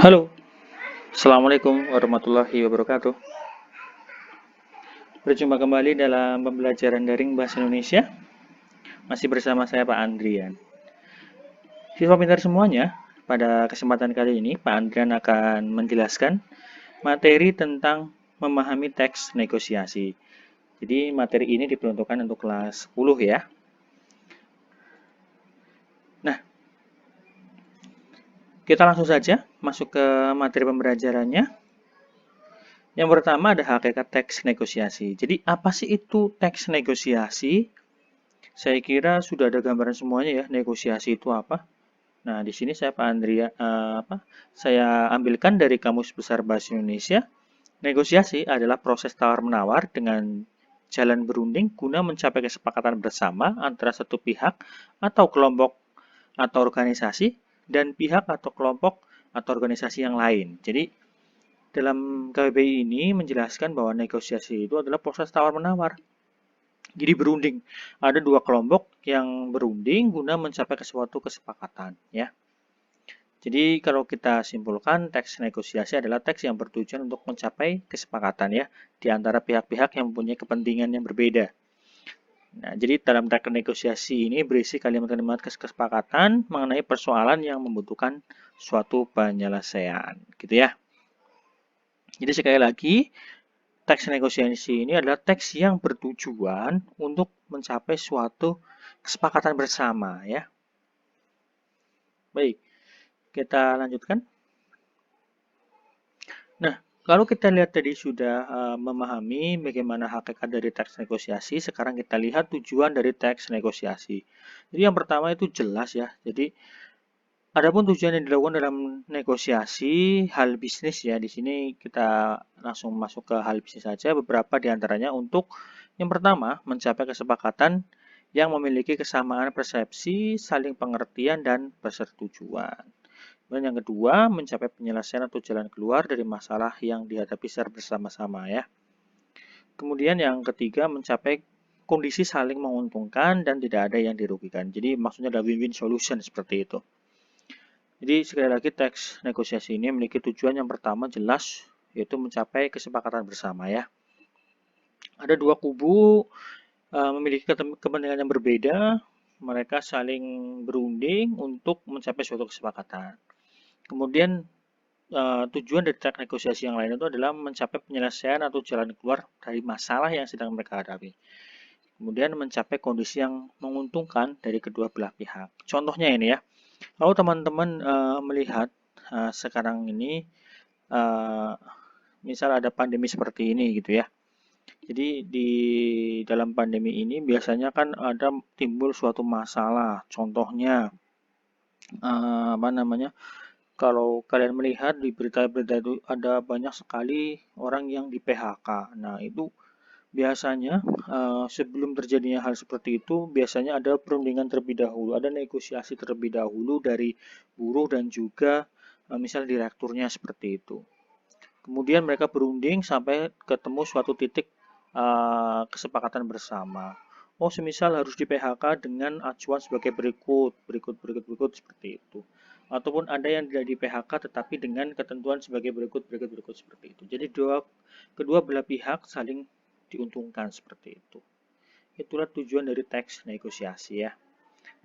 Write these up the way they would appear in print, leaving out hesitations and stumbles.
Halo, Assalamualaikum warahmatullahi wabarakatuh. Berjumpa kembali dalam pembelajaran daring Bahasa Indonesia. Masih bersama saya Pak Andrian. Siswa pintar semuanya, pada kesempatan kali ini Pak Andrian akan menjelaskan materi tentang memahami teks negosiasi. Jadi materi ini diperuntukkan untuk kelas 10 ya. Nah, kita langsung saja masuk ke materi pembelajarannya. Yang pertama ada hakikat teks negosiasi. Jadi apa sih itu teks negosiasi? Saya kira sudah ada gambaran semuanya ya, negosiasi itu apa. Nah, di sini saya Pak Andrea, saya ambilkan dari Kamus Besar Bahasa Indonesia. Negosiasi adalah proses tawar-menawar dengan jalan berunding guna mencapai kesepakatan bersama antara satu pihak atau kelompok atau organisasi dan pihak atau kelompok atau organisasi yang lain. Jadi, dalam KBBI ini menjelaskan bahwa negosiasi itu adalah proses tawar-menawar. Jadi berunding. Ada dua kelompok yang berunding guna mencapai suatu kesepakatan, ya. Jadi kalau kita simpulkan, teks negosiasi adalah teks yang bertujuan untuk mencapai kesepakatan ya di antara pihak-pihak yang mempunyai kepentingan yang berbeda. Nah, jadi dalam teks negosiasi ini berisi kalimat-kalimat kesepakatan mengenai persoalan yang membutuhkan suatu penyelesaian, gitu ya. Jadi sekali lagi, teks negosiasi ini adalah teks yang bertujuan untuk mencapai suatu kesepakatan bersama ya. Baik, kita lanjutkan. Nah, kalau kita lihat tadi sudah memahami bagaimana hakikat dari teks negosiasi, sekarang kita lihat tujuan dari teks negosiasi. Jadi yang pertama itu jelas ya. Jadi adapun tujuan yang dilakukan dalam negosiasi hal bisnis ya, di sini kita langsung masuk ke hal bisnis saja. Beberapa di antaranya untuk yang pertama mencapai kesepakatan yang memiliki kesamaan persepsi, saling pengertian, dan persetujuan. Dan yang kedua, mencapai penyelesaian atau jalan keluar dari masalah yang dihadapi secara bersama-sama ya. Kemudian yang ketiga, mencapai kondisi saling menguntungkan dan tidak ada yang dirugikan. Jadi maksudnya ada win-win solution seperti itu. Jadi sekali lagi teks negosiasi ini memiliki tujuan yang pertama jelas, yaitu mencapai kesepakatan bersama ya. Ada dua kubu memiliki kepentingan yang berbeda, mereka saling berunding untuk mencapai suatu kesepakatan. Kemudian tujuan dari teks negosiasi yang lain itu adalah mencapai penyelesaian atau jalan keluar dari masalah yang sedang mereka hadapi. Kemudian mencapai kondisi yang menguntungkan dari kedua belah pihak. Contohnya ini ya, kalau teman-teman melihat sekarang ini, misal ada pandemi seperti ini gitu ya. Jadi di dalam pandemi ini biasanya kan ada timbul suatu masalah. Contohnya apa namanya? Kalau kalian melihat di berita-berita itu ada banyak sekali orang yang di PHK. Nah, itu biasanya sebelum terjadinya hal seperti itu, biasanya ada perundingan terlebih dahulu, ada negosiasi terlebih dahulu dari buruh dan juga misal direkturnya seperti itu. Kemudian mereka berunding sampai ketemu suatu titik kesepakatan bersama. Oh, semisal harus di PHK dengan acuan sebagai berikut seperti itu. Ataupun ada yang tidak di PHK tetapi dengan ketentuan sebagai berikut seperti itu. Jadi kedua belah pihak saling diuntungkan seperti itu. Itulah tujuan dari teks negosiasi ya.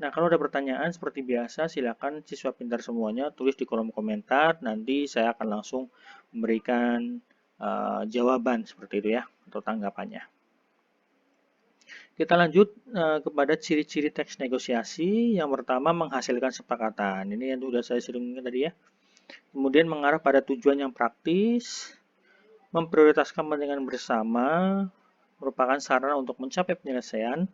Nah, kalau ada pertanyaan seperti biasa, silakan siswa pintar semuanya tulis di kolom komentar. Nanti saya akan langsung memberikan jawaban seperti itu ya, atau tanggapannya. Kita lanjut kepada ciri-ciri teks negosiasi. Yang pertama, menghasilkan kesepakatan. Ini yang sudah saya sering tadi ya. Kemudian mengarah pada tujuan yang praktis, memprioritaskan kepentingan bersama, merupakan sarana untuk mencapai penyelesaian.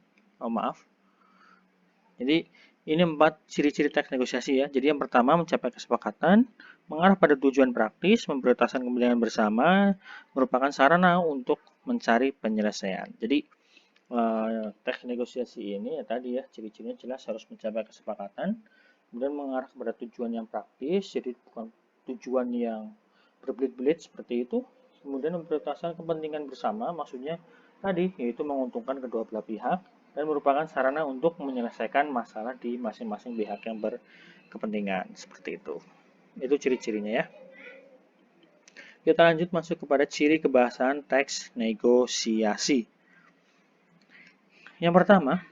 Jadi ini 4 ciri-ciri teks negosiasi ya. Jadi yang pertama mencapai kesepakatan, mengarah pada tujuan praktis, memprioritaskan kepentingan bersama, merupakan sarana untuk mencari penyelesaian. Jadi teks negosiasi ini ya tadi ya ciri-cirinya jelas harus mencapai kesepakatan, kemudian mengarah pada tujuan yang praktis, jadi bukan tujuan yang berbelit-belit seperti itu. Kemudian memprioritaskan kepentingan bersama, maksudnya tadi yaitu menguntungkan kedua belah pihak dan merupakan sarana untuk menyelesaikan masalah di masing-masing pihak yang berkepentingan seperti itu. Itu ciri-cirinya ya. Kita lanjut masuk kepada ciri kebahasan teks negosiasi. Yang pertama,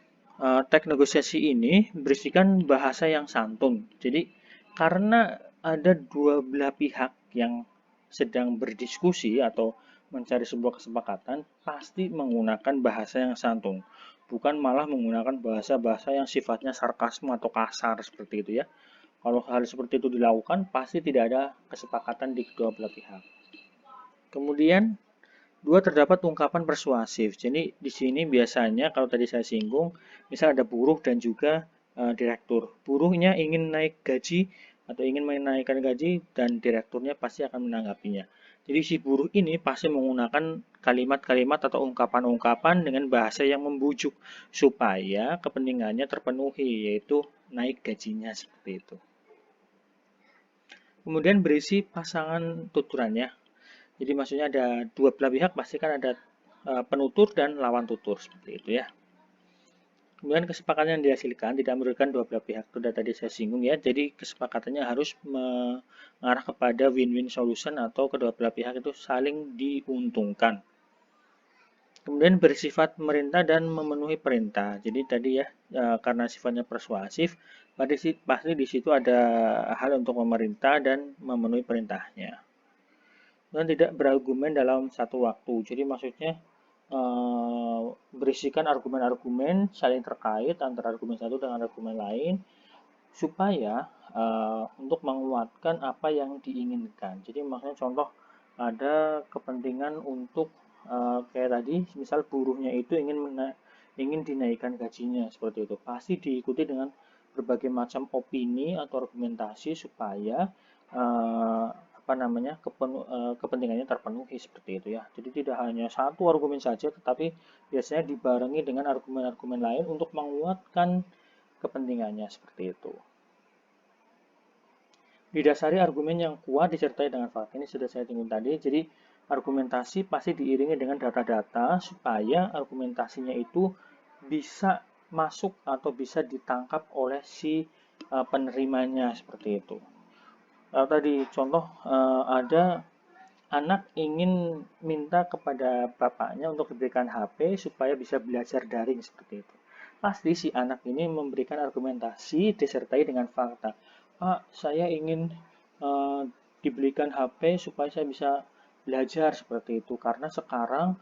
teks negosiasi ini berisikan bahasa yang santun. Jadi, karena ada dua belah pihak yang sedang berdiskusi atau mencari sebuah kesepakatan, pasti menggunakan bahasa yang santun. Bukan malah menggunakan bahasa-bahasa yang sifatnya sarkasme atau kasar seperti itu ya. Kalau hal seperti itu dilakukan, pasti tidak ada kesepakatan di kedua belah pihak. Kemudian, dua, terdapat ungkapan persuasif. Jadi di sini biasanya kalau tadi saya singgung, misal ada buruh dan juga direktur. Buruhnya ingin naik gaji atau ingin menaikkan gaji dan direkturnya pasti akan menanggapinya. Jadi si buruh ini pasti menggunakan kalimat-kalimat atau ungkapan-ungkapan dengan bahasa yang membujuk supaya kepentingannya terpenuhi, yaitu naik gajinya seperti itu. Kemudian berisi pasangan tuturannya. Jadi maksudnya ada dua belah pihak, pasti kan ada penutur dan lawan tutur seperti itu ya. Kemudian kesepakatan yang dihasilkan tidak merugikan dua belah pihak, itu tadi saya singgung ya. Jadi kesepakatannya harus mengarah kepada win-win solution atau kedua belah pihak itu saling diuntungkan. Kemudian bersifat merintah dan memenuhi perintah. Jadi tadi ya, karena sifatnya persuasif, pasti di situ ada hal untuk memerintah dan memenuhi perintahnya. Dan tidak berargumen dalam satu waktu. Jadi maksudnya berisikan argumen-argumen saling terkait antara argumen satu dengan argumen lain supaya untuk menguatkan apa yang diinginkan. Jadi maksudnya contoh ada kepentingan untuk kayak tadi, misal buruhnya itu ingin dinaikkan gajinya seperti itu. Pasti diikuti dengan berbagai macam opini atau argumentasi supaya kepentingannya terpenuhi seperti itu ya. Jadi tidak hanya satu argumen saja, tetapi biasanya dibarengi dengan argumen-argumen lain untuk menguatkan kepentingannya seperti itu. Didasari argumen yang kuat disertai dengan fakta. Ini sudah saya singgung tadi. Jadi argumentasi pasti diiringi dengan data-data supaya argumentasinya itu bisa masuk atau bisa ditangkap oleh si penerimanya seperti itu. Tadi contoh ada anak ingin minta kepada bapaknya untuk diberikan HP supaya bisa belajar daring seperti itu. Pasti si anak ini memberikan argumentasi disertai dengan fakta. Pak, saya ingin dibelikan HP supaya saya bisa belajar seperti itu. Karena sekarang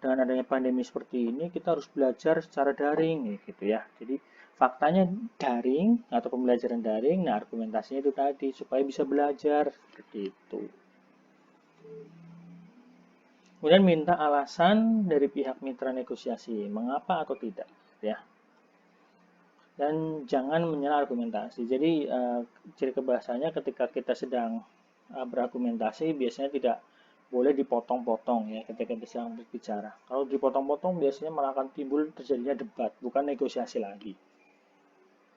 dengan adanya pandemi seperti ini kita harus belajar secara daring gitu ya. Jadi faktanya daring atau pembelajaran daring, nah argumentasinya itu tadi supaya bisa belajar seperti itu. Kemudian minta alasan dari pihak mitra negosiasi, mengapa atau tidak, ya. Dan jangan menyela argumentasi. Jadi ciri kebahasannya ketika kita sedang berargumentasi biasanya tidak boleh dipotong-potong ya ketika kita sedang berbicara. Kalau dipotong-potong biasanya malah akan timbul terjadinya debat, bukan negosiasi lagi.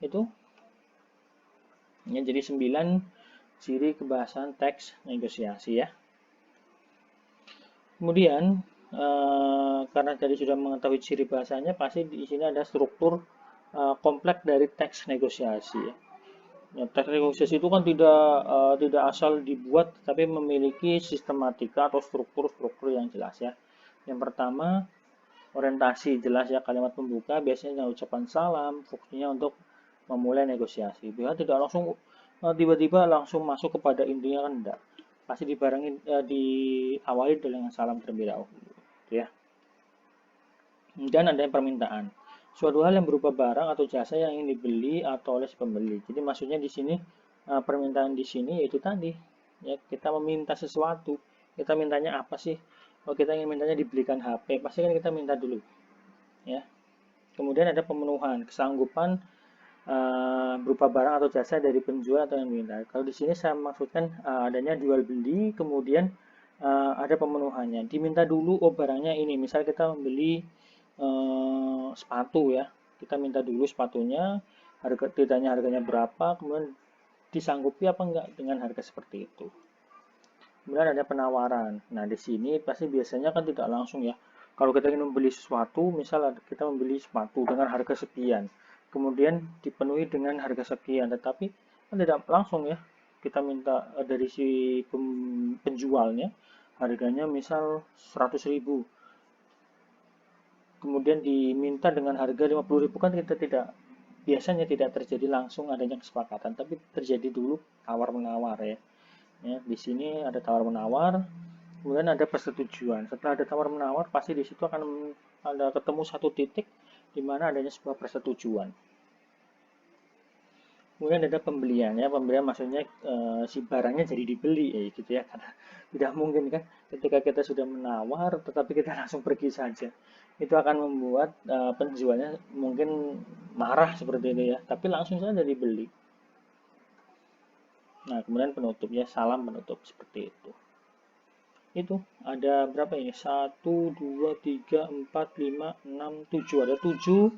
Itu ya, jadi 9 ciri kebahasan teks negosiasi ya. Kemudian karena tadi sudah mengetahui ciri bahasanya, pasti di sini ada struktur kompleks dari teks negosiasi ya. Ya, teks negosiasi itu kan tidak asal dibuat, tapi memiliki sistematika atau struktur-struktur yang jelas ya. Yang pertama, orientasi jelas ya, kalimat pembuka biasanya dengan ucapan salam, fungsinya untuk memulai negosiasi. Biar tidak langsung tiba-tiba langsung masuk kepada intinya kan enggak. Pasti dibarengi diawali dengan salam terlebih dahulu, ya. Dan ada permintaan. Suatu hal yang berupa barang atau jasa yang ingin dibeli atau oleh si pembeli. Jadi maksudnya di sini permintaan di sini yaitu tadi ya, kita meminta sesuatu. Kita mintanya apa sih? Kalau kita ingin mintanya dibelikan HP, pasti kan kita minta dulu. Ya. Kemudian ada pemenuhan, kesanggupan berupa barang atau jasa dari penjual atau yang minta. Kalau di sini saya maksudkan adanya jual beli, kemudian ada pemenuhannya. Diminta dulu, oh barangnya ini. Misal kita membeli sepatu ya, kita minta dulu sepatunya, ditanya harganya berapa, kemudian disanggupi apa enggak dengan harga seperti itu. Kemudian ada penawaran. Nah di sini pasti biasanya kan tidak langsung ya. Kalau kita ingin membeli sesuatu, misal kita membeli sepatu dengan harga sekian, kemudian dipenuhi dengan harga sekian, tetapi kan tidak langsung ya. kita minta dari si penjualnya harganya misal 100.000, kemudian diminta dengan harga 50.000, kan kita biasanya tidak terjadi langsung adanya kesepakatan, tapi terjadi dulu tawar menawar ya. Di sini ada tawar menawar, kemudian ada persetujuan. Setelah ada tawar menawar, pasti di situ akan ada ketemu satu titik di mana adanya sebuah persetujuan. Kemudian ada pembelian ya, pembelian maksudnya si barangnya jadi dibeli ya gitu ya, karena tidak mungkin kan ketika kita sudah menawar tetapi kita langsung pergi saja, itu akan membuat penjualnya mungkin marah seperti itu ya, tapi langsung saja dibeli. Nah, kemudian penutup ya, salam penutup seperti itu. Itu ada berapa ini? 1, 2, 3, 4, 5, 6, 7. Ada 7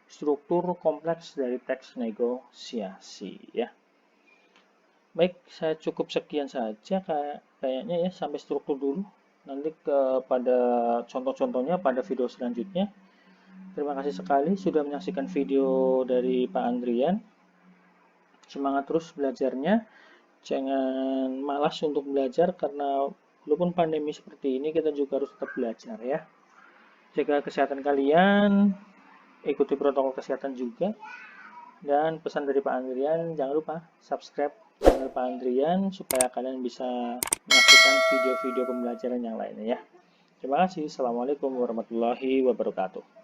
struktur kompleks dari teks negosiasi ya. Baik, saya cukup sekian saja kayaknya ya, sampai struktur dulu. Nanti pada contoh-contohnya pada video selanjutnya. Terima kasih sekali sudah menyaksikan video dari Pak Andrian. Semangat terus belajarnya. Jangan malas untuk belajar, karena walaupun pandemi seperti ini kita juga harus tetap belajar ya. Jaga kesehatan kalian, ikuti protokol kesehatan juga. Dan pesan dari Pak Andrian, jangan lupa subscribe channel Pak Andrian supaya kalian bisa menyaksikan video-video pembelajaran yang lainnya ya. Terima kasih. Assalamualaikum warahmatullahi wabarakatuh.